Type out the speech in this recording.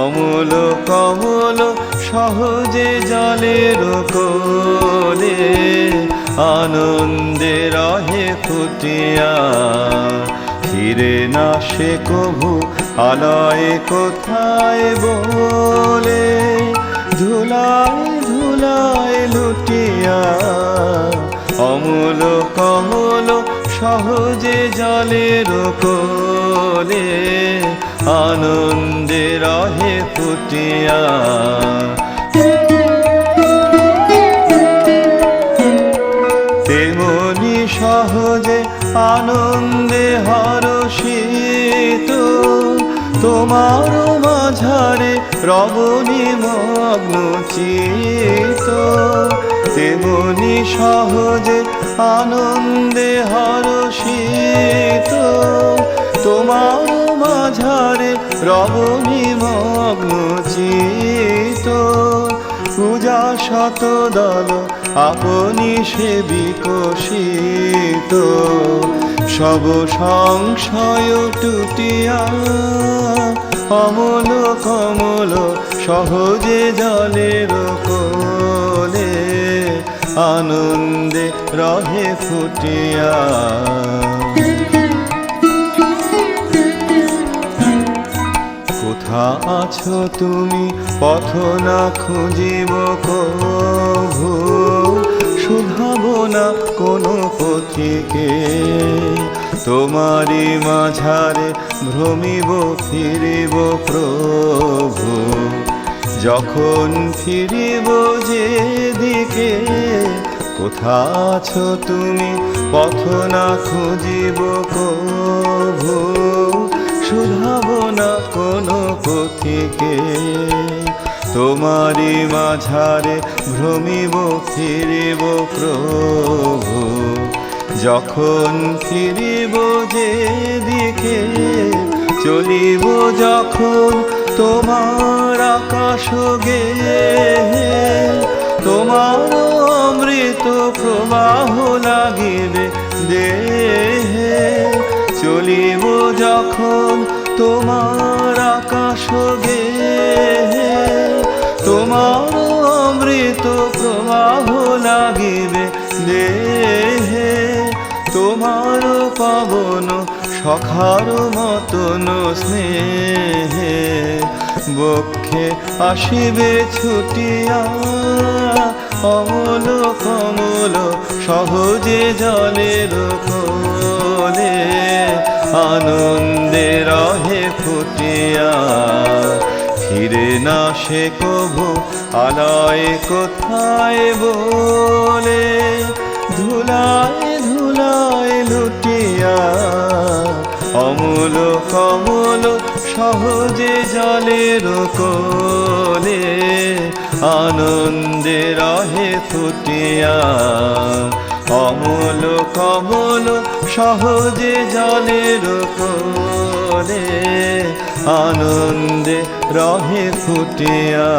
অমল কমল সহজে জলের কোলে আনন্দে রহে ফুটিয়া। ফিরে না সে কভু আলয় কোথায় বলে, ধুলায় ধুলায় লুটিয়া। অমল কমল সহজে জলের কোলে আনন্দে রহে ফুটিয়া। তেমনি সহজে আনন্দে হরষিত তোমার মাঝারে রবনি মগ্ন চিত। তেমনি সহজে আনন্দে হরষিত তোমার মাঝারে রবনি মগ্ন চিত। পূজা শত দল আপনি সে বিকশিত, সব সংশয় টুটিয়া। অমল কমল সহজে জলের কোলে আনন্দে রহে ফুটিয়া। কোথা আছো তুমি পথ না খুঁজিব কভু, শুধাব না কোনো পথিকে। তোমারি মাঝারে ভ্রমিব ফিরিব প্রভু, যখন ফিরিব যেদিকে। কোথা আছো তুমি পথ না খুঁজিব কভু, শুধাব না কোনো পথিকে। তোমারি মাঝারে ভ্রমিব ফিরিব প্রভু, যখন ফিরিব যেদিকে। চলিব যখন তোমার আকাশ গেয়ে, তোমার অমৃত প্রবাহ লাগিবে দেহে। চলিব যখন তোমার আকাশ গেয়ে, তোমার অমৃত প্রবাহ লাগিবে দেহে। তোমার পাবন সখার মতন স্নেহে, বক্ষে আসিবে ছুটিয়া। অমল কমল সহজে জলের কোলে আনন্দে রহে ফুটিয়া। ফিরে না সে কভু আলয় কোথায় বলে, ধুলায় ধুলায় লুটিয়া। অমল কমল সহজে জলের কোলে আনন্দে রহে ফুটিয়া। অমল কমল সহজে জলের কোলে আনন্দে রহে ফুটিয়া।